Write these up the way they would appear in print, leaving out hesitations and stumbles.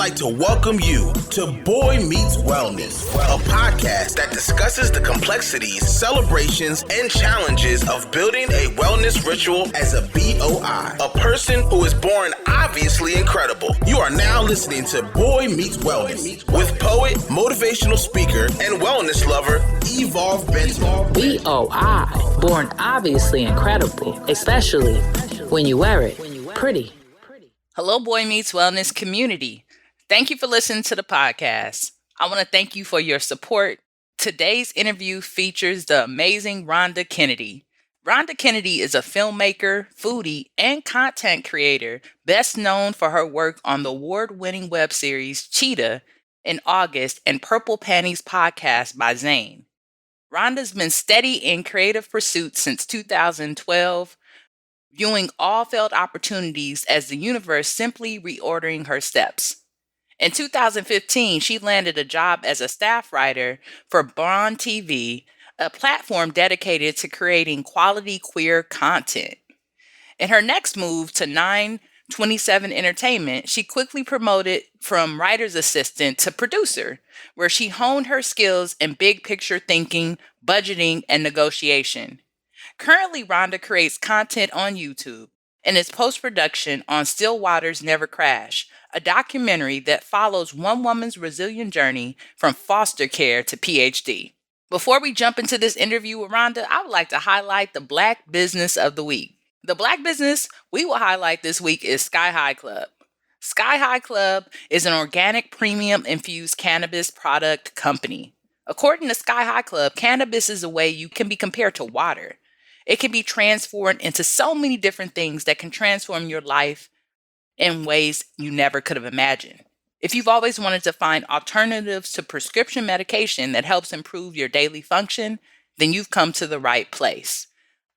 like to welcome you to Boy Meets Wellness, a podcast that discusses the complexities, celebrations, and challenges of building a wellness ritual as a BOI, a person who is born obviously incredible. You are now listening to Boy Meets Wellness with poet, motivational speaker, and wellness lover, Evolve Benton. BOI, born obviously incredible, especially when you wear it pretty. Hello, Boy Meets Wellness community. Thank you for listening to the podcast. I want to thank you for your support. Today's interview features the amazing Rhonda Kennedy. Rhonda Kennedy is a filmmaker, foodie, and content creator, best known for her work on the award-winning web series Cheetah in August and Purple Panties podcast by Zane. Rhonda's been steady in creative pursuits since 2012, viewing all failed opportunities as the universe simply reordering her steps. In 2015, she landed a job as a staff writer for Bawn TV, a platform dedicated to creating quality queer content. In her next move to 927 Entertainment, she quickly promoted from writer's assistant to producer, where she honed her skills in big picture thinking, budgeting, and negotiation. Currently, Rhonda creates content on YouTube and is post-production on Still Waters Never Crash, a documentary that follows one woman's resilient journey from foster care to Ph.D. Before we jump into this interview with Rhonda, I would like to highlight the Black Business of the Week. The Black business we will highlight this week is SKYHIGH Club. SKYHIGH Club is an organic premium infused cannabis product company. According to SKYHIGH Club, cannabis is a way you can be compared to water. It can be transformed into so many different things that can transform your life in ways you never could have imagined. If you've always wanted to find alternatives to prescription medication that helps improve your daily function, then you've come to the right place.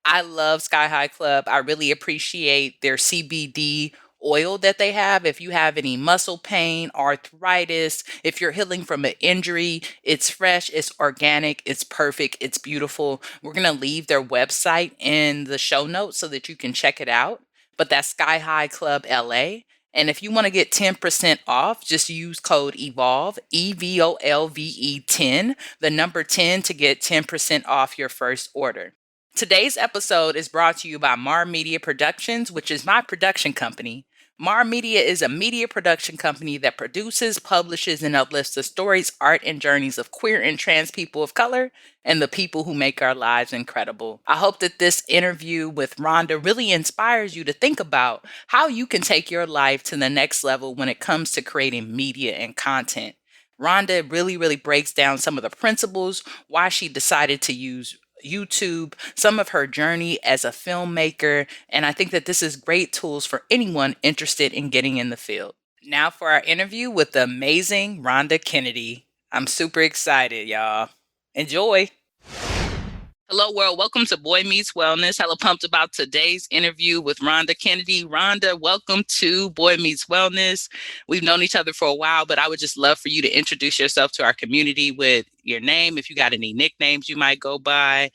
I love SKYHIGH Club. I really appreciate their CBD oil that they have. If you have any muscle pain, arthritis, if you're healing from an injury, it's fresh, it's organic, it's perfect, it's beautiful. We're going to leave their website in the show notes so that you can check it out. But that's SKYHIGH Club LA. And if you want to get 10% off, just use code EVOLVE, EVOLVE 10, the number 10 to get 10% off your first order. Today's episode is brought to you by Mar Media Productions, which is my production company. Mar Media is a media production company that produces, publishes, and uplifts the stories, art, and journeys of queer and trans people of color and the people who make our lives incredible. I hope that this interview with Rhonda really inspires you to think about how you can take your life to the next level when it comes to creating media and content. Rhonda really breaks down some of the principles, why she decided to use YouTube, some of her journey as a filmmaker, and I think that this is great tools for anyone interested in getting in the field. Now for our interview with the amazing Rhonda Kennedy. I'm super excited, y'all. Enjoy. Hello, world. Welcome to Boy Meets Wellness. Hella pumped about today's interview with Rhonda Kennedy. Rhonda, welcome to Boy Meets Wellness. We've known each other for a while, but I would just love for you to introduce yourself to our community with your name, if you got any nicknames you might go by,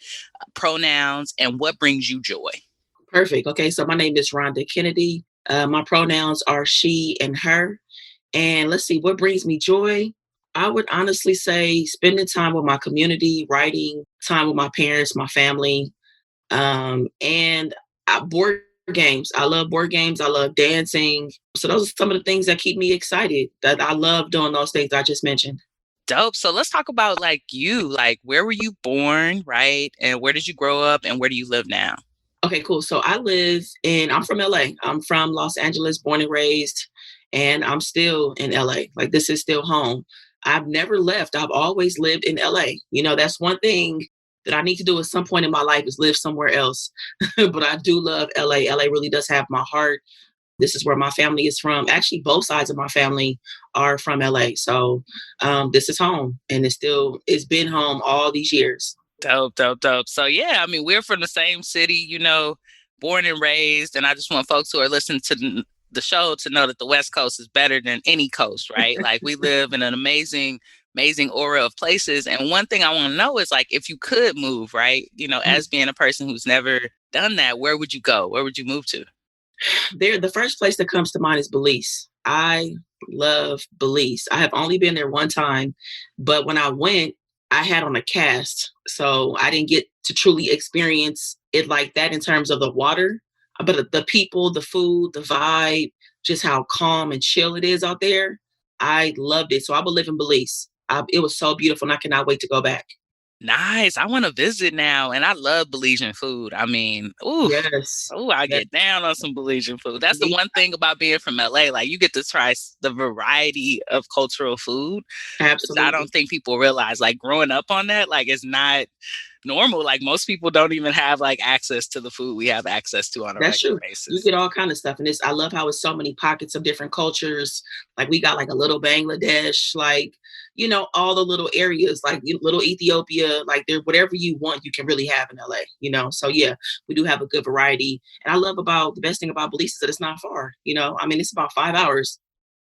pronouns, and what brings you joy. Perfect. Okay, so my name is Rhonda Kennedy. My pronouns are she and her. And let's see, what brings me joy? I would honestly say spending time with my community, writing, time with my parents, my family, and board games. I love board games. I love dancing. So those are some of the things that keep me excited. That I love doing those things I just mentioned. Dope. So let's talk about you. Where were you born, right? And where did you grow up and where do you live now? Okay, cool. So I'm from LA. I'm from Los Angeles, born and raised, and I'm still in LA. This is still home. I've never left. I've always lived in LA. That's one thing that I need to do at some point in my life is live somewhere else. But I do love LA. LA really does have my heart. This is where my family is from. Actually, both sides of my family are from LA. So this is home, and it's been home all these years. Dope. So yeah, we're from the same city, born and raised. And I just want folks who are listening to the show to know that the West Coast is better than any coast, right? We live in an amazing aura of places. And one thing I want to know is if you could move, right? As being a person who's never done that, where would you go? Where would you move to? The first place that comes to mind is Belize. I love Belize. I have only been there one time, but when I went, I had on a cast, so I didn't get to truly experience it like that in terms of the water. But the people, the food, the vibe, just how calm and chill it is out there, I loved it. So I will live in Belize. It was so beautiful, and I cannot wait to go back. Nice. I want to visit now. And I love Belizean food. I mean, ooh, Yes. I Yes. get down on some Belizean food. That's the Me- one thing about being from LA. Like, you get to try the variety of cultural food, which I don't Absolutely. think people realize. Like, growing up on that, like, it's not normal. Like, most people don't even have like access to the food we have access to on a That's regular true. You basis. get all kind of stuff. And I love how it's so many pockets of different cultures. Like we got like a little Bangladesh, like, all the little areas, like little Ethiopia, like there, whatever you want, you can really have in LA. So yeah, we do have a good variety. And I love about the best thing about Belize is that it's not far, I mean, it's about 5 hours,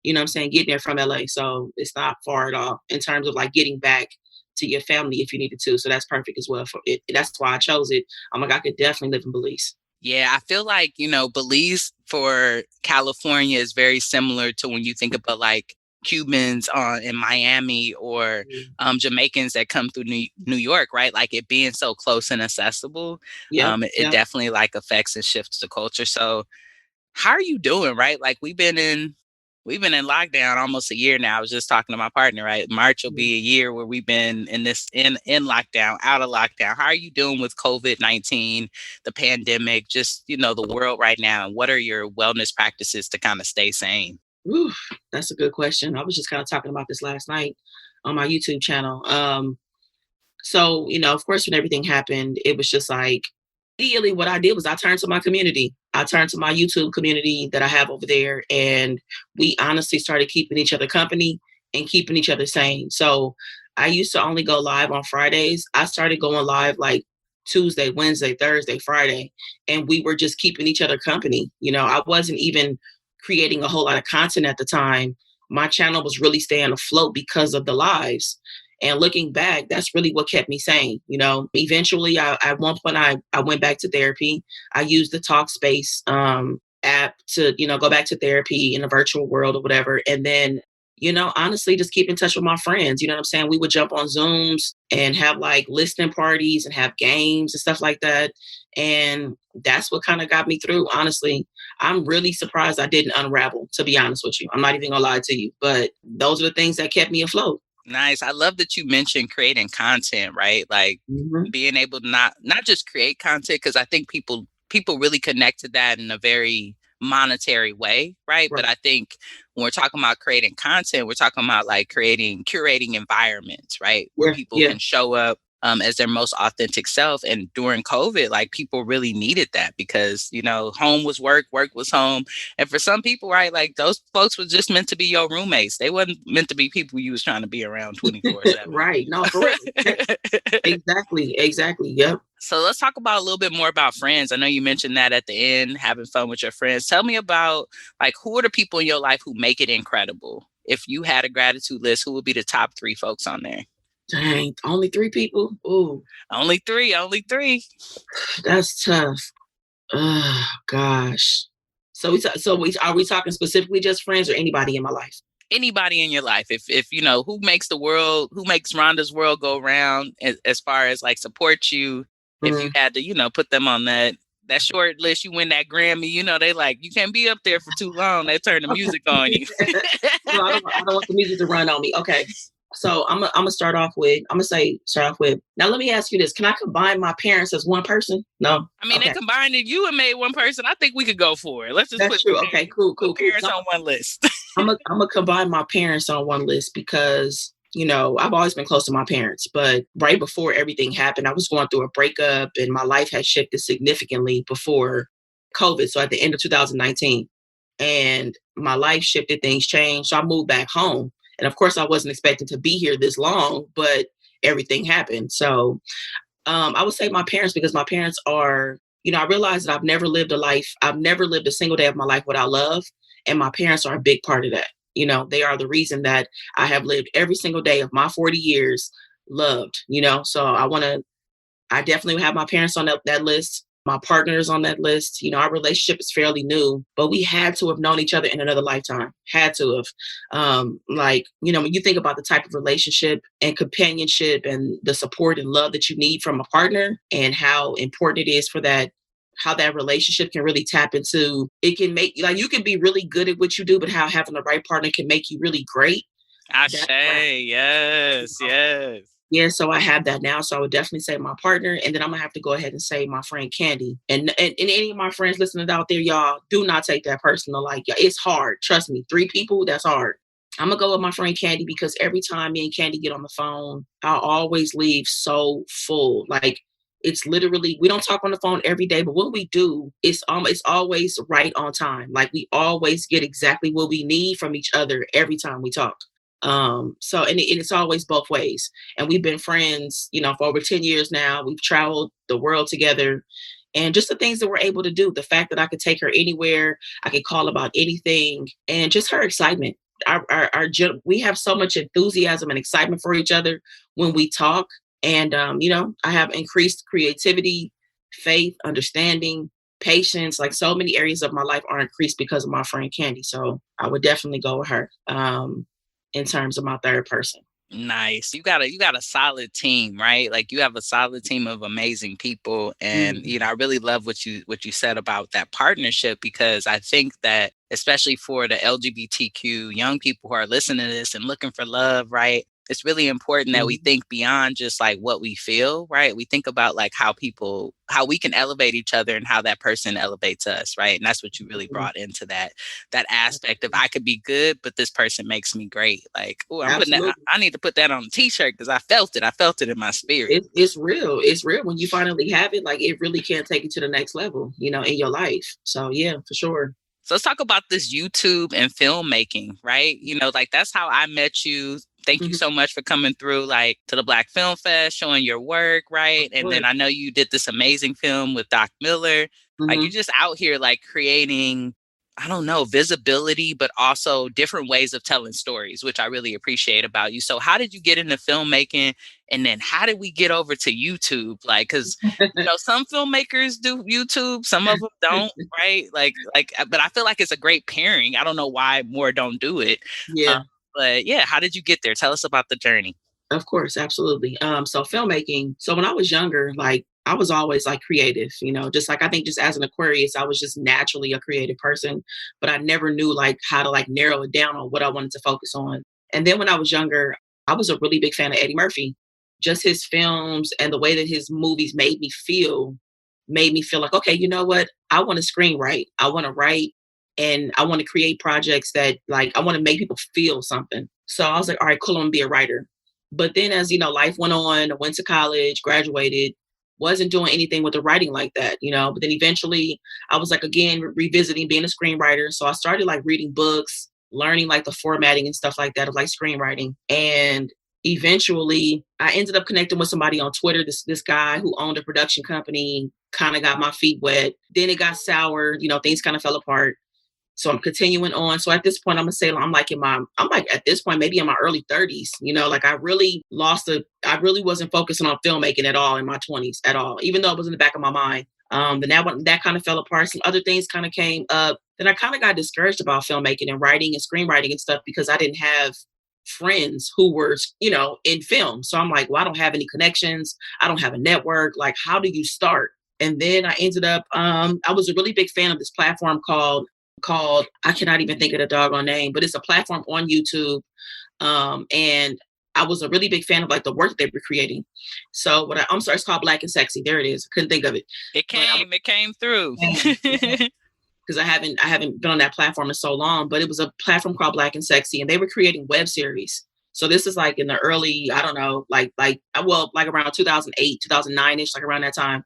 what I'm saying, getting there from LA. So it's not far at all in terms of like getting back to your family if you needed to. So that's perfect as well for it. That's why I chose it. I'm like, I could definitely live in Belize. Yeah, I feel like, Belize for California is very similar to when you think about like Cubans in Miami or Mm. Jamaicans that come through New York, right? Like it being so close and accessible, Yep. it Yep. definitely like affects and shifts the culture. So how are you doing, right? Like we've been in lockdown almost a year now. I was just talking to my partner, right? March will be a year where we've been in this in lockdown, out of lockdown. How are you doing with COVID-19, the pandemic, just the world right now? And what are your wellness practices to kind of stay sane? Ooh, that's a good question. I was just kind of talking about this last night on my YouTube channel. So, of course, when everything happened, it was just like immediately what I did was I turned to my community. I turned to my YouTube community that I have over there. And we honestly started keeping each other company and keeping each other sane. So I used to only go live on Fridays. I started going live like Tuesday, Wednesday, Thursday, Friday. And we were just keeping each other company. I wasn't even creating a whole lot of content at the time. My channel was really staying afloat because of the lives. And looking back, that's really what kept me sane. Eventually, at one point, I went back to therapy. I used the Talkspace app to, go back to therapy in a virtual world or whatever. And then, honestly, just keep in touch with my friends. You know what I'm saying? We would jump on Zooms and have like listening parties and have games and stuff like that. And that's what kind of got me through. Honestly, I'm really surprised I didn't unravel, to be honest with you. I'm not even gonna lie to you, but those are the things that kept me afloat. Nice. I love that you mentioned creating content, right? Like Mhm. being able to not just create content, because I think people really connect to that in a very monetary way, right? Right. But I think when we're talking about creating content, we're talking about like curating environments, right? Where Yeah, people yeah, can show up as their most authentic self. And during COVID, like people really needed that because, home was work, work was home. And for some people, right, like those folks was just meant to be your roommates. They wasn't meant to be people you was trying to be around 24/7. right. No, for real. Exactly, exactly. Yep. So let's talk about a little bit more about friends. I know you mentioned that at the end, having fun with your friends. Tell me about like who are the people in your life who make it incredible? If you had a gratitude list, who would be the top 3 folks on there? Dang, only 3 people? Ooh, Only 3, only 3. that's tough. Oh gosh. Are we talking specifically just friends or anybody in my life? Anybody in your life, if who makes who makes Rhonda's world go round as far as like support you, if you Mm. had to, put them on that short list, you win that Grammy, they like, you can't be up there for too long. They turn the Okay. music on you. No, I don't want the music to run on me. Okay. So I'm gonna start off with now let me ask you this. Can I combine my parents as one person? No? I mean, they Okay. combined it, you and made one person. I think we could go for it. Let's just That's true. Okay, cool, put cool, cool. parents on one list. I'm gonna combine my parents on one list because I've always been close to my parents, but right before everything happened, I was going through a breakup, and my life had shifted significantly before COVID. So at the end of 2019, and my life shifted, things changed. So I moved back home, and of course, I wasn't expecting to be here this long, but everything happened. So I would say my parents because my parents are, I realized that I've never lived a single day of my life without love. And my parents are a big part of that. They are the reason that I have lived every single day of my 40 years loved, so I definitely have my parents on that list. My partner is on that list. Our relationship is fairly new, but we had to have known each other in another lifetime. Had to have. When you think about the type of relationship and companionship and the support and love that you need from a partner and how important it is for that, how that relationship can really tap into, it can make, like, you can be really good at what you do, but how having the right partner can make you really great. Ashe, yes, yes. Yeah, so I have that now. So I would definitely say my partner, and then I'm gonna have to go ahead and say my friend Candy. And any of my friends listening out there, y'all, do not take that personal. Like, yeah, it's hard. Trust me, 3 people, that's hard. I'm gonna go with my friend Candy because every time me and Candy get on the phone, I always leave so full. Like, it's literally, we don't talk on the phone every day, but when we do, it's always right on time. Like, we always get exactly what we need from each other every time we talk. It's always both ways. And we've been friends, for over 10 years now. We've traveled the world together. And just the things that we're able to do, the fact that I could take her anywhere, I could call about anything, and just her excitement. We have so much enthusiasm and excitement for each other when we talk. And, I have increased creativity, faith, understanding, patience. Like, so many areas of my life are increased because of my friend Candy. So I would definitely go with her. In terms of my third person. Nice. You got a solid team, right? Like, you have a solid team of amazing people. And, I really love what you said about that partnership, because I think that especially for the LGBTQ young people who are listening to this and looking for love, right? It's really important that we think beyond just like what we feel, right? We think about like how we can elevate each other and how that person elevates us, right? And that's what you really brought into that aspect of, I could be good, but this person makes me great. Like, oh, I need to put that on a t-shirt because I felt it in my spirit. It's real. It's real. When you finally have it, like, it really can take you to the next level, in your life. So yeah, for sure. So let's talk about this YouTube and filmmaking, right? Like, that's how I met you. Thank you so much for coming through, like, to the Black Film Fest, showing your work, right? And then I know you did this amazing film with Doc Miller. Like, you're just out here, like, creating, I don't know, visibility, but also different ways of telling stories, which I really appreciate about you. So how did you get into filmmaking? And then how did we get over to YouTube? Like, because, some filmmakers do YouTube, some of them don't, right? But I feel like it's a great pairing. I don't know why more don't do it. Yeah. But yeah, how did you get there? Tell us about the journey. Of course, absolutely. So filmmaking. So when I was younger, like, I was always like creative, just like, I think just as an Aquarius, I was just naturally a creative person, but I never knew like how to like narrow it down on what I wanted to focus on. And then when I was younger, I was a really big fan of Eddie Murphy. Just his films and the way that his movies made me feel like, okay, you know what? I want to screenwrite. I want to write. And I want to create projects that, like, I want to make people feel something. So I was like, all right, cool, I'm gonna be a writer. But then as, life went on, I went to college, graduated, wasn't doing anything with the writing like that, But then eventually I was like, again, revisiting being a screenwriter. So I started like reading books, learning like the formatting and stuff like that of like screenwriting. And eventually I ended up connecting with somebody on Twitter, this guy who owned a production company, kind of got my feet wet. Then it got sour, things kind of fell apart. So I'm continuing on. So at this point, I'm gonna say I'm like at this point, maybe in my early 30s, like I really wasn't focusing on filmmaking at all in my 20s at all, even though it was in the back of my mind. Then that kind of fell apart. Some other things kind of came up. Then I kind of got discouraged about filmmaking and writing and screenwriting and stuff because I didn't have friends who were, in film. So I'm like, well, I don't have any connections. I don't have a network. Like, how do you start? And then I ended up, I was a really big fan of this platform called I cannot even think of the doggone name, but it's a platform on YouTube. And I was a really big fan of like the work that they were creating. So I'm sorry, it's called Black and Sexy. There it is. Couldn't think of it. It came through. Because I haven't been on that platform in so long, but it was a platform called Black and Sexy, and they were creating web series. So this is like in the early, I don't know, like around 2008, 2009-ish, like around that time.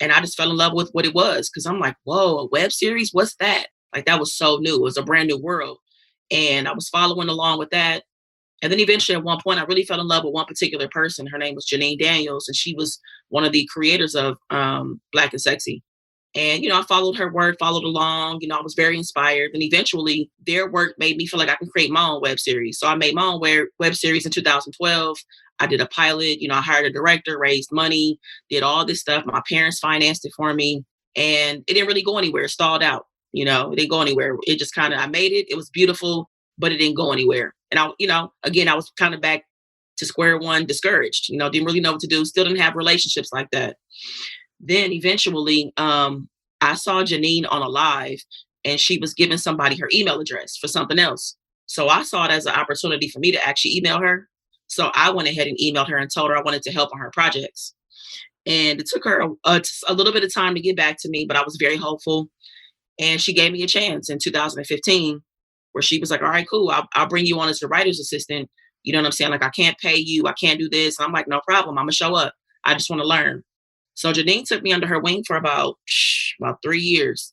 And I just fell in love with what it was. Cause I'm like, whoa, a web series? What's that? Like, that was so new. It was a brand new world. And I was following along with that. And then eventually at one point, I really fell in love with one particular person. Her name was Janine Daniels, and she was one of the creators of Black and Sexy. And, I followed her work, followed along. I was very inspired. And eventually their work made me feel like I can create my own web series. So I made my own web series in 2012. I did a pilot, I hired a director, raised money, did all this stuff. My parents financed it for me. and it didn't really go anywhere. It stalled out. It didn't go anywhere. It just kind of, I made it. It was beautiful, but it didn't go anywhere. And again, I was kind of back to square one, discouraged, didn't really know what to do. Still didn't have relationships like that. Then eventually, I saw Janine on a live, and she was giving somebody her email address for something else. So I saw it as an opportunity for me to actually email her. So I went ahead and emailed her and told her I wanted to help on her projects. And it took her a little bit of time to get back to me, but I was very hopeful. And she gave me a chance in 2015, where she was like, all right, cool. I'll bring you on as a writer's assistant. You know what I'm saying? Like, I can't pay you. I can't do this. And I'm like, no problem. I'm going to show up. I just want to learn. So Janine took me under her wing for about 3 years.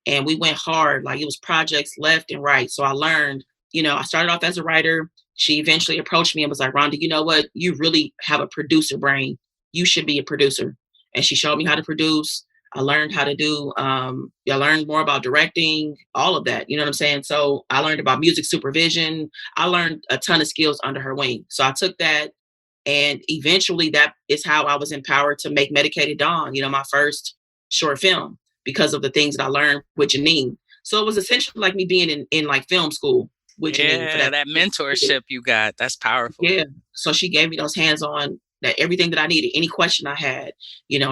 And we went hard. Like, it was projects left and right. So I learned, I started off as a writer. She eventually approached me and was like, Rhonda, you know what? You really have a producer brain. You should be a producer. And she showed me how to produce. I learned how to do, I learned more about directing, all of that. You know what I'm saying? So I learned about music supervision. I learned a ton of skills under her wing. So I took that, and eventually that is how I was empowered to make Medicated Dawn, my first short film, because of the things that I learned with Janine. So it was essentially like me being in like film school with Janine. For that mentorship you got. That's powerful. Yeah. So she gave me those hands-on, that everything that I needed, any question I had,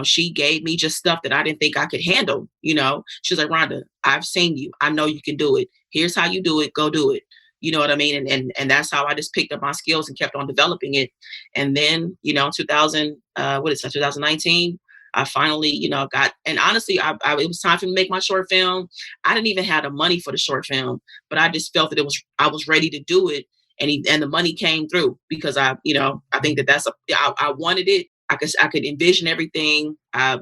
she gave me just stuff that I didn't think I could handle. She was like, Rhonda, I've seen you. I know you can do it. Here's how you do it. Go do it. You know what I mean? And that's how I just picked up my skills and kept on developing it. And then, 2019, I finally, got, and honestly, it was time for me to make my short film. I didn't even have the money for the short film, but I just felt that I was ready to do it. And the money came through, because I think I wanted it. I could envision everything. I,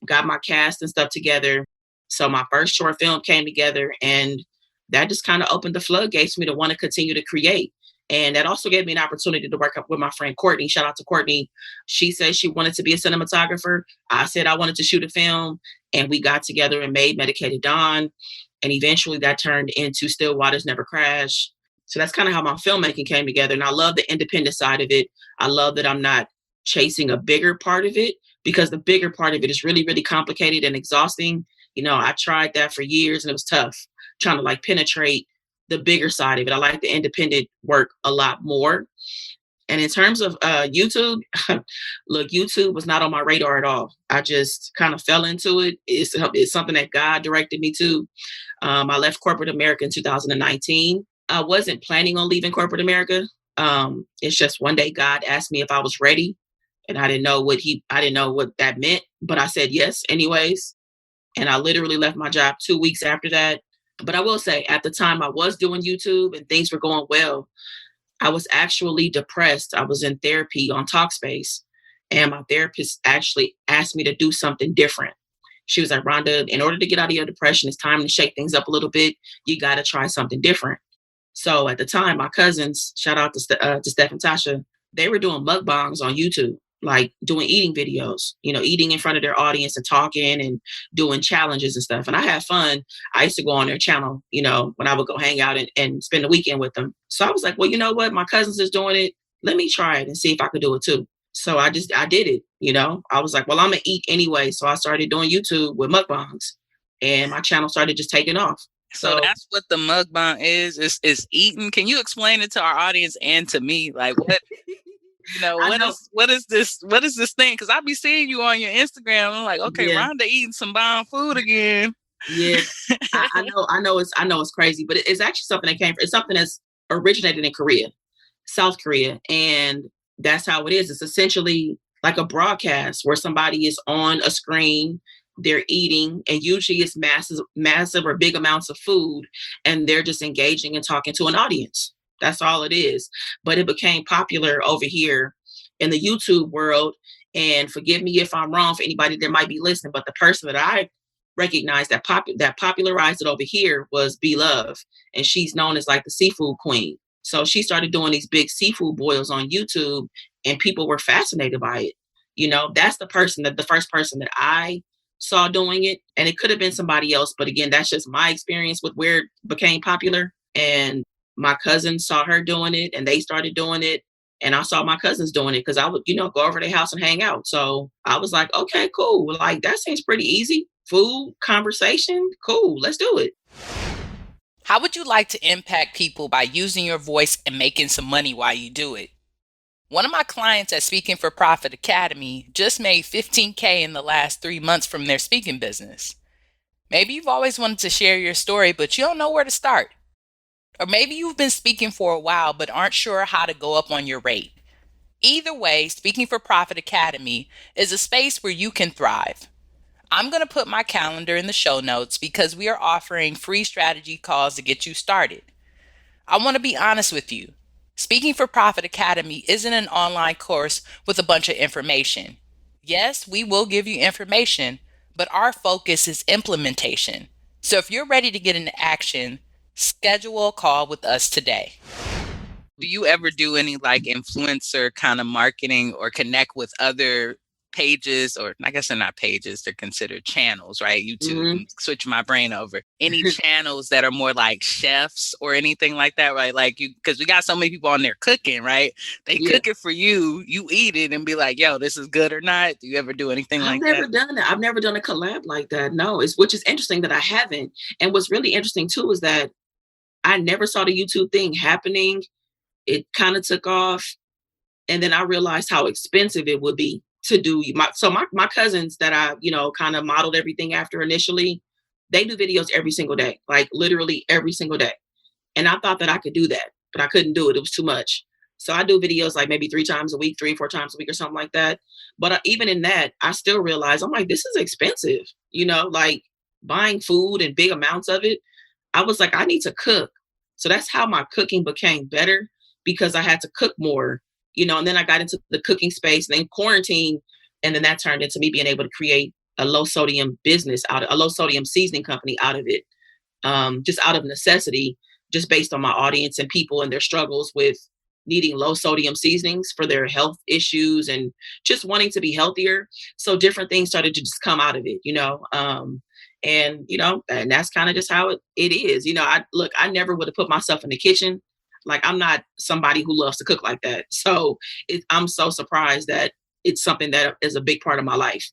got my cast and stuff together. So my first short film came together, and that just kind of opened the floodgates for me to want to continue to create. And that also gave me an opportunity to work up with my friend Courtney. Shout out to Courtney. She said she wanted to be a cinematographer. I said I wanted to shoot a film, and we got together and made Medicated Dawn. And eventually that turned into Still Waters Never Crash. So that's kind of how my filmmaking came together. And I love the independent side of it. I love that I'm not chasing a bigger part of it, because the bigger part of it is really, really complicated and exhausting. I tried that for years, and it was tough trying to like penetrate the bigger side of it. I like the independent work a lot more. And in terms of YouTube, look, YouTube was not on my radar at all. I just kind of fell into it. It's something that God directed me to. I left corporate America in 2019. I wasn't planning on leaving corporate America. It's just one day God asked me if I was ready, and I didn't know what that meant, but I said yes anyways. And I literally left my job 2 weeks after that. But I will say, at the time I was doing YouTube and things were going well, I was actually depressed. I was in therapy on Talkspace, and my therapist actually asked me to do something different. She was like, Rhonda, in order to get out of your depression, it's time to shake things up a little bit. You got to try something different. So at the time, my cousins, shout out to Steph and Tasha, they were doing mukbangs on YouTube, like doing eating videos, eating in front of their audience and talking and doing challenges and stuff. And I had fun. I used to go on their channel, when I would go hang out and spend the weekend with them. So I was like, well, you know what? My cousins is doing it. Let me try it and see if I could do it too. So I did it, I was like, well, I'm going to eat anyway. So I started doing YouTube with mukbangs, and my channel started just taking off. So that's what the mukbang is eating. Can you explain it to our audience and to me? Like, what, what is this thing? Because I be seeing you on your Instagram. I'm like, okay, yeah. Rhonda eating some bomb food again. Yeah, I know it's crazy, but it's actually something it's something that's originated in Korea, South Korea. And that's how it is. It's essentially like a broadcast where somebody is on a screen, they're eating, and usually it's massive or big amounts of food, and they're just engaging and talking to an audience. That's all it is. But it became popular over here in the YouTube world. And forgive me if I'm wrong for anybody that might be listening, but the person that I recognized that popularized it over here was B Love. And she's known as like the seafood queen. So she started doing these big seafood boils on YouTube, and people were fascinated by it. That's the first person that I saw doing it. And it could have been somebody else. But again, that's just my experience with where it became popular. And my cousins saw her doing it, and they started doing it. And I saw my cousins doing it because I would, go over to their house and hang out. So I was like, okay, cool. Like, that seems pretty easy food conversation, cool, let's do it. How would you like to impact people by using your voice and making some money while you do it? One of my clients at Speaking for Profit Academy just made $15K in the last 3 months from their speaking business. Maybe you've always wanted to share your story, but you don't know where to start. Or maybe you've been speaking for a while, but aren't sure how to go up on your rate. Either way, Speaking for Profit Academy is a space where you can thrive. I'm going to put my calendar in the show notes because we are offering free strategy calls to get you started. I want to be honest with you. Speaking for Profit Academy isn't an online course with a bunch of information. Yes, we will give you information, but our focus is implementation. So if you're ready to get into action, schedule a call with us today. Do you ever do any like influencer kind of marketing or connect with other pages, or I guess they're not pages, they're considered channels, right? YouTube, switch my brain over. Any channels that are more like chefs or anything like that, right? Like you, because we got so many people on there cooking, right? They cook it for you, you eat it and be like, yo, this is good or not. Do you ever do anything like that? I've never done that. I've never done a collab like that. No, which is interesting that I haven't. And what's really interesting too is that I never saw the YouTube thing happening. It kind of took off. And then I realized how expensive it would be to do my cousins that I, kind of modeled everything after initially, they do videos every single day, like literally every single day. And I thought that I could do that, but I couldn't do it. It was too much. So I do videos like maybe 3 times a week, 3 or 4 times a week or something like that. But even in that, I still realize I'm like, this is expensive, like buying food and big amounts of it. I was like, I need to cook. So that's how my cooking became better, because I had to cook more. And then I got into the cooking space and then quarantine. And then that turned into me being able to create a low sodium business a low sodium seasoning company out of it. Just out of necessity, just based on my audience and people and their struggles with needing low sodium seasonings for their health issues and just wanting to be healthier. So different things started to just come out of it, and that's kind of just how it is. I never would have put myself in the kitchen. Like, I'm not somebody who loves to cook like that. So I'm so surprised that it's something that is a big part of my life.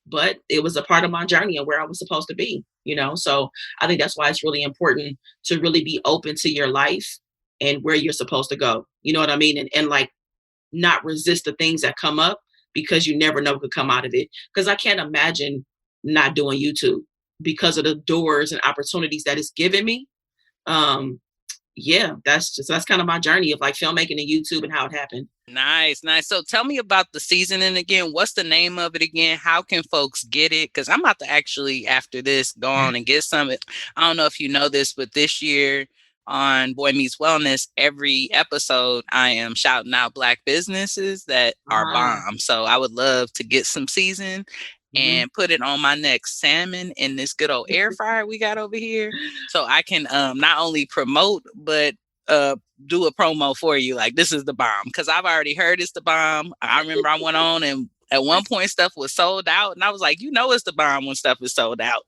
But it was a part of my journey and where I was supposed to be, So I think that's why it's really important to really be open to your life and where you're supposed to go. You know what I mean? And like not resist the things that come up, because you never know what could come out of it. Because I can't imagine not doing YouTube because of the doors and opportunities that it's given me. That's kind of my journey of like filmmaking and YouTube and how it happened. Nice. So tell me about the seasoning again. What's the name of it again? How can folks get it? Because I'm about to actually, after this, go on and get some. I don't know if you know this, but this year on Boy Meets Wellness, every episode I am shouting out Black businesses that are bomb. So I would love to get some season and put it on my next salmon in this good old air fryer we got over here. So I can not only promote, but do a promo for you. Like, this is the bomb. Because I've already heard it's the bomb. I remember I went on and at one point stuff was sold out. And I was like, it's the bomb when stuff is sold out.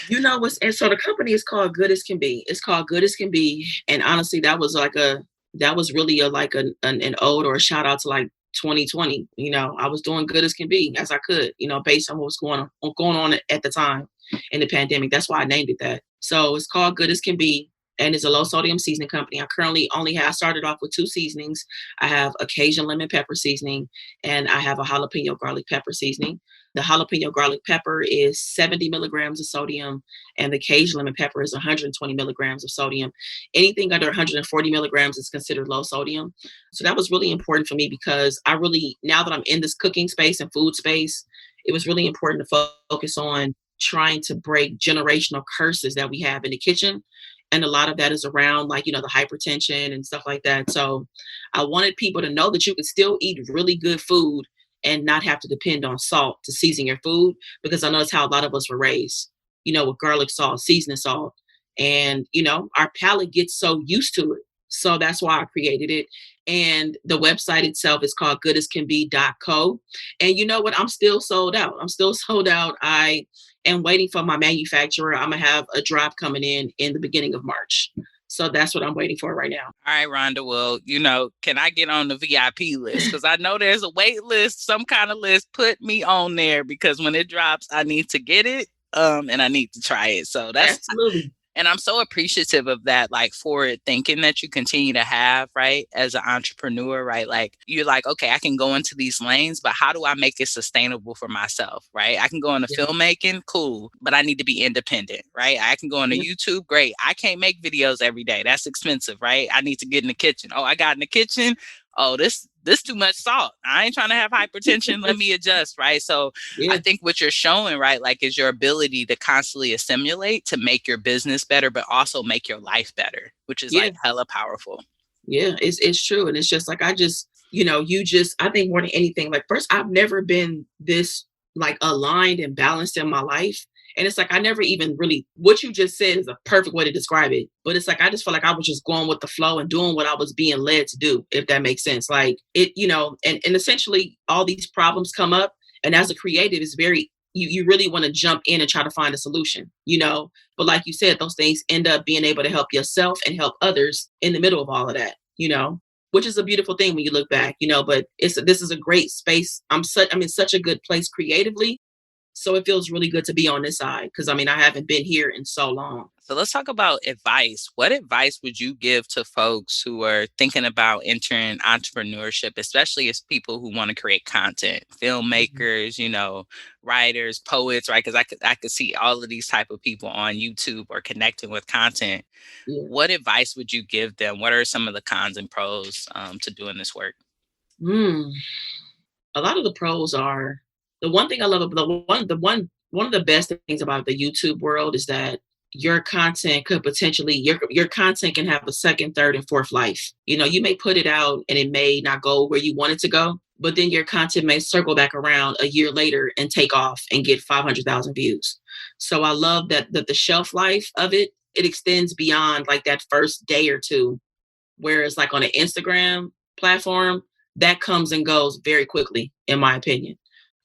And so the company is called Good as Can Be. It's called Good as Can Be. And honestly, that was really an ode or a shout out to like 2020. I was doing good as can be as I could, based on what was going on at the time in the pandemic. That's why I named it that. So it's called Good as Can Be, and it's a low sodium seasoning company. I currently I started off with 2 seasonings. I have a Cajun lemon pepper seasoning, and I have a jalapeno garlic pepper seasoning. The jalapeno garlic pepper is 70 milligrams of sodium, and the Cajun lemon pepper is 120 milligrams of sodium. Anything under 140 milligrams is considered low sodium. So that was really important for me, because now that I'm in this cooking space and food space, it was really important to focus on trying to break generational curses that we have in the kitchen. And a lot of that is around the hypertension and stuff like that. So I wanted people to know that you could still eat really good food and not have to depend on salt to season your food, because I know it's how a lot of us were raised, with garlic salt, seasoning salt. And, our palate gets so used to it. So that's why I created it. And the website itself is called goodascanbe.co. And you know what? I'm still sold out. I am waiting for my manufacturer. I'm going to have a drop coming in the beginning of March. So that's what I'm waiting for right now. All right, Rhonda. Well, can I get on the VIP list? Because I know there's a wait list, some kind of list. Put me on there, because when it drops, I need to get it. and I need to try it. So that's Absolutely. and I'm so appreciative of that, like, forward thinking that you continue to have, right? As an entrepreneur, right? Like, you're like, okay, I can go into these lanes, but how do I make it sustainable for myself, right? I can go into Yeah. filmmaking, cool, but I need to be independent, right? I can go into Yeah. YouTube, great. I can't make videos every day. That's expensive, right? I need to get in the kitchen. Oh, I got in the kitchen. Oh, this too much salt. I ain't trying to have hypertension. Let me adjust, right? So I Yeah. think what you're showing, right, like, is your ability to constantly assimilate to make your business better, but also make your life better, which is Yeah. like hella powerful. Yeah. It's true. And it's just like, I think more than anything, like, first, I've never been this like aligned and balanced in my life. And it's like, I never even really, what you just said is a perfect way to describe it. But it's like, I just felt like I was just going with the flow and doing what I was being led to do, if that makes sense. Like it, and essentially all these problems come up. And as a creative, it's very, you really want to jump in and try to find a solution, But like you said, those things end up being able to help yourself and help others in the middle of all of that, which is a beautiful thing when you look back, but this is a great space. I'm in such a good place creatively. So it feels really good to be on this side because I haven't been here in so long. So let's talk about advice. What advice would you give to folks who are thinking about entering entrepreneurship, especially as people who want to create content, filmmakers, writers, poets, right? Because I could see all of these type of people on YouTube or connecting with content. Yeah. What advice would you give them? What are some of the cons and pros to doing this work? Mm. A lot of the pros are the one thing I love about one of the best things about the YouTube world is that your content could potentially your content can have a second, third, and fourth life. You may put it out and it may not go where you want it to go, but then your content may circle back around a year later and take off and get 500,000 views. So I love that the shelf life of it extends beyond like that first day or two. Whereas like on an Instagram platform, that comes and goes very quickly, in my opinion.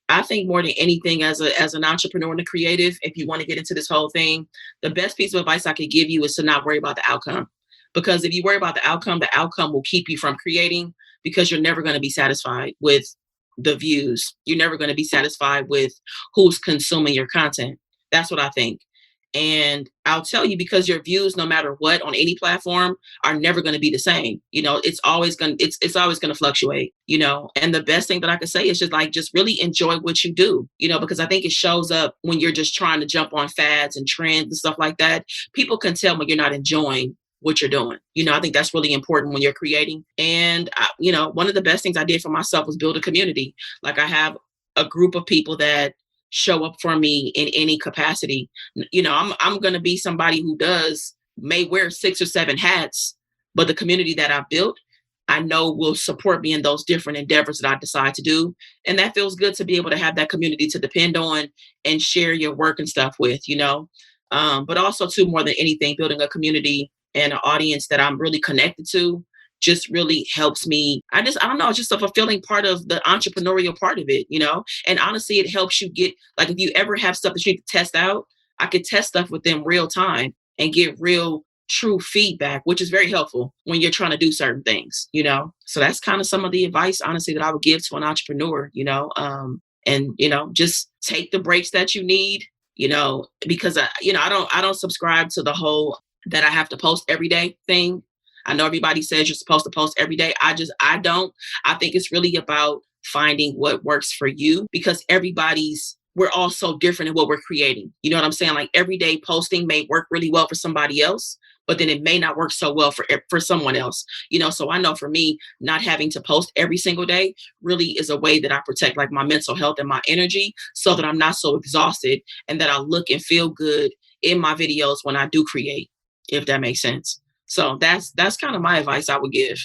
I think more than anything, as an entrepreneur and a creative, if you want to get into this whole thing, the best piece of advice I could give you is to not worry about the outcome. Because if you worry about the outcome will keep you from creating because you're never going to be satisfied with the views. You're never going to be satisfied with who's consuming your content. That's what I think. And I'll tell you, because your views, no matter what, on any platform, are never going to be the same. It's always going to fluctuate. And the best thing that I could say is just really enjoy what you do. Because I think it shows up when you're just trying to jump on fads and trends and stuff like that. People can tell when you're not enjoying what you're doing. I think that's really important when you're creating. And one of the best things I did for myself was build a community. Like I have a group of people that show up for me in any capacity. I'm going to be somebody who may wear 6 or 7 hats, but the community that I've built, I know will support me in those different endeavors that I decide to do. And that feels good to be able to have that community to depend on and share your work and stuff with, but also too, more than anything, building a community and an audience that I'm really connected to just really helps me. I don't know, it's just a fulfilling part of the entrepreneurial part of it, and honestly, it helps you get, like, if you ever have stuff that you need to test out, I could test stuff with them real time and get real true feedback, which is very helpful when you're trying to do certain things, so that's kind of some of the advice, honestly, that I would give to an entrepreneur, and just take the breaks that you need, because I don't subscribe to the whole that I have to post every day thing. I know everybody says you're supposed to post every day. I don't. I think it's really about finding what works for you, because we're all so different in what we're creating. You know what I'm saying? Like, everyday posting may work really well for somebody else, but then it may not work so well for someone else. So I know for me, not having to post every single day really is a way that I protect like my mental health and my energy, so that I'm not so exhausted and that I look and feel good in my videos when I do create, if that makes sense. So that's kind of my advice I would give.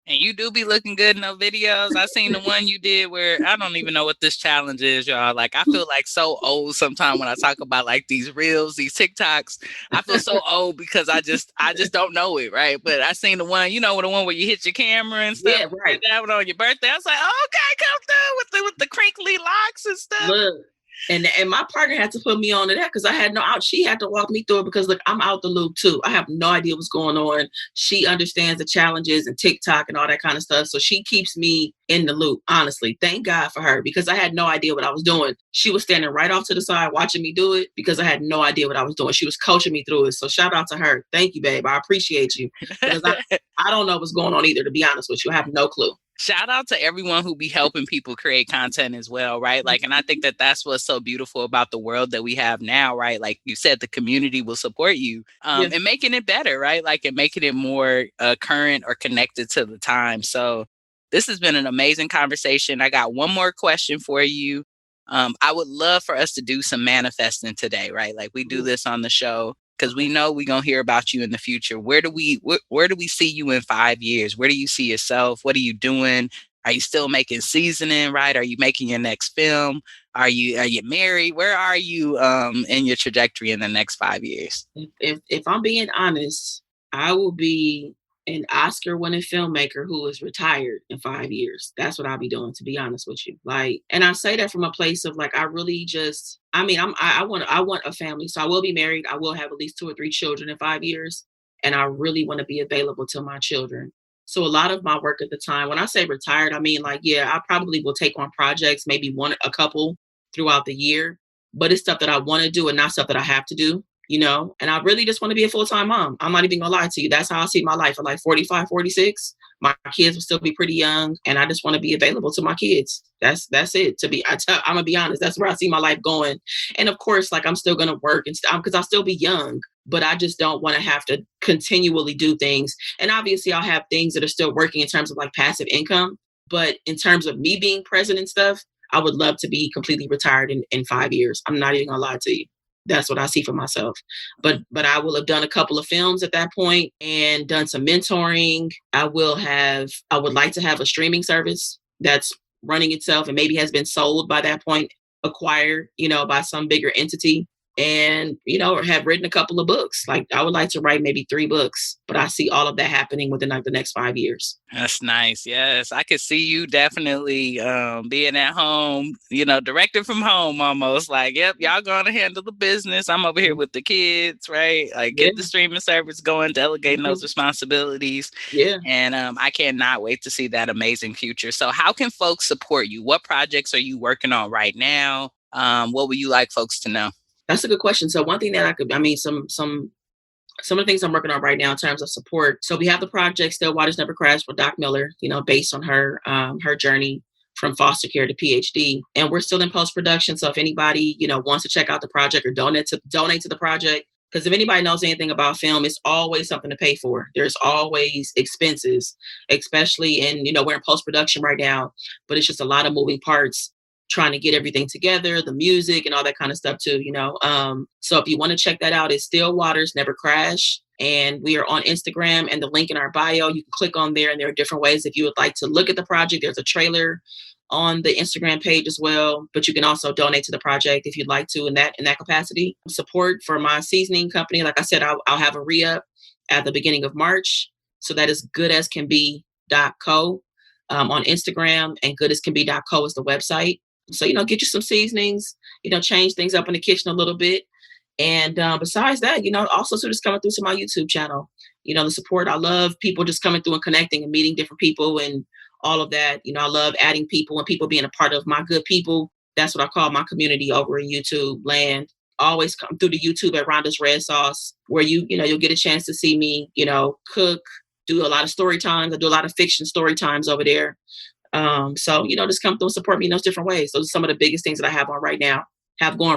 And you do be looking good in those videos. I seen the one you did where I don't even know what this challenge is, y'all. Like, I feel like so old sometimes when I talk about like these reels, these TikToks. I feel so old because I just don't know it, right? But I seen the one, the one where you hit your camera and stuff. Yeah, right. That one on your birthday. I was like, oh, okay, come through with the crinkly locks and stuff. Look, And my partner had to put me on to that because I had no out. She had to walk me through it because look, I'm out the loop too. I have no idea what's going on. She understands the challenges and TikTok and all that kind of stuff. So she keeps me in the loop, honestly. Thank God for her because I had no idea what I was doing. She was standing right off to the side watching me do it because I had no idea what I was doing. She was coaching me through it. So shout out to her. Thank you, babe. I appreciate you. Because I don't know what's going on either, to be honest with you. I have no clue. Shout out to everyone who be helping people create content as well, right? Like, and I think that that's what's so beautiful about the world that we have now, right? Like you said, the community will support you and making it better, right? Like, and making it more current or connected to the time. So this has been an amazing conversation. I got one more question for you. I would love for us to do some manifesting today, right? Like we do this on the show. Because we know we're going to hear about you in the future. Where do we see you in 5 years? Where do you see yourself? What are you doing? Are you still making seasoning, right? Are you making your next film? Are you married? Where are you in your trajectory in the next 5 years? If I'm being honest, I will be an Oscar-winning filmmaker who is retired in 5 years. That's what I'll be doing, to be honest with you. Like, and I say that from a place of like, I really just, I mean, I want a family. So I will be married. I will have at least 2 or 3 children in 5 years. And I really want to be available to my children. So a lot of my work at the time, when I say retired, I mean like, yeah, I probably will take on projects, maybe a couple throughout the year, but it's stuff that I want to do and not stuff that I have to do. You know, and I really just want to be a full-time mom. I'm not even gonna lie to you. That's how I see my life at like 45, 46. My kids will still be pretty young and I just want to be available to my kids. That's it. I'm gonna be honest. That's where I see my life going. And of course, like I'm still gonna work and because I'll still be young, but I just don't want to have to continually do things. And obviously I'll have things that are still working in terms of like passive income. But in terms of me being present and stuff, I would love to be completely retired in 5 years. I'm not even gonna lie to you. That's what I see for myself. But I will have done a couple of films at that point and done some mentoring. I would like to have a streaming service that's running itself and maybe has been sold by that point, acquired, by some bigger entity. And, have written a couple of books. Like I would like to write maybe 3 books, but I see all of that happening within like the next 5 years. That's nice. Yes. I could see you definitely being at home, directed from home almost like, yep, y'all going to handle the business. I'm over here with the kids, right? Like get the streaming service going, delegating those responsibilities. Yeah. And I cannot wait to see that amazing future. So how can folks support you? What projects are you working on right now? What would you like folks to know? That's a good question. So one thing that some of the things I'm working on right now in terms of support. So we have the project Still Waters Never Crash with Doc Miller, based on her journey from foster care to Ph.D. And we're still in post-production. So if anybody, wants to check out the project or donate to the project, because if anybody knows anything about film, it's always something to pay for. There's always expenses, especially we're in post-production right now, but it's just a lot of moving parts, trying to get everything together, the music and all that kind of stuff too, So if you want to check that out, it's Still Waters Never Crash. And we are on Instagram and the link in our bio, you can click on there and there are different ways. If you would like to look at the project, there's a trailer on the Instagram page as well, but you can also donate to the project if you'd like to in that capacity. Support for my seasoning company. Like I said, I'll have a re-up at the beginning of March. So that is goodascanbe.co on Instagram, and goodascanbe.co is the website. So, get you some seasonings, change things up in the kitchen a little bit. And besides that, also so just coming through to my YouTube channel, the support. I love people just coming through and connecting and meeting different people and all of that. I love adding people and people being a part of my good people. That's what I call my community over in YouTube land. Always come through the YouTube at Rhonda's Red Sauce, where you'll get a chance to see me, cook, do a lot of story times. I do a lot of fiction story times over there. So, just come through and support me in those different ways. Those are some of the biggest things that I have going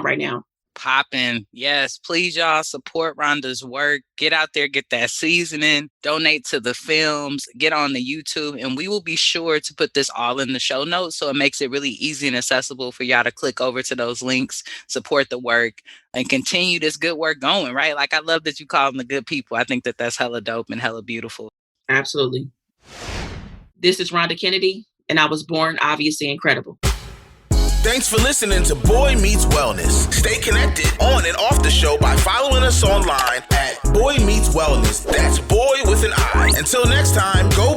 right now. Popping. Yes, please, y'all support Rhonda's work. Get out there, get that seasoning, donate to the films, get on the YouTube, and we will be sure to put this all in the show notes so it makes it really easy and accessible for y'all to click over to those links, support the work, and continue this good work going, right? Like, I love that you call them the good people. I think that that's hella dope and hella beautiful. Absolutely. This is Rhonda Kennedy, and I was born obviously incredible. Thanks for listening to Boy Meets Wellness. Stay connected on and off the show by following us online at Boy Meets Wellness. That's boy with an I. Until next time, go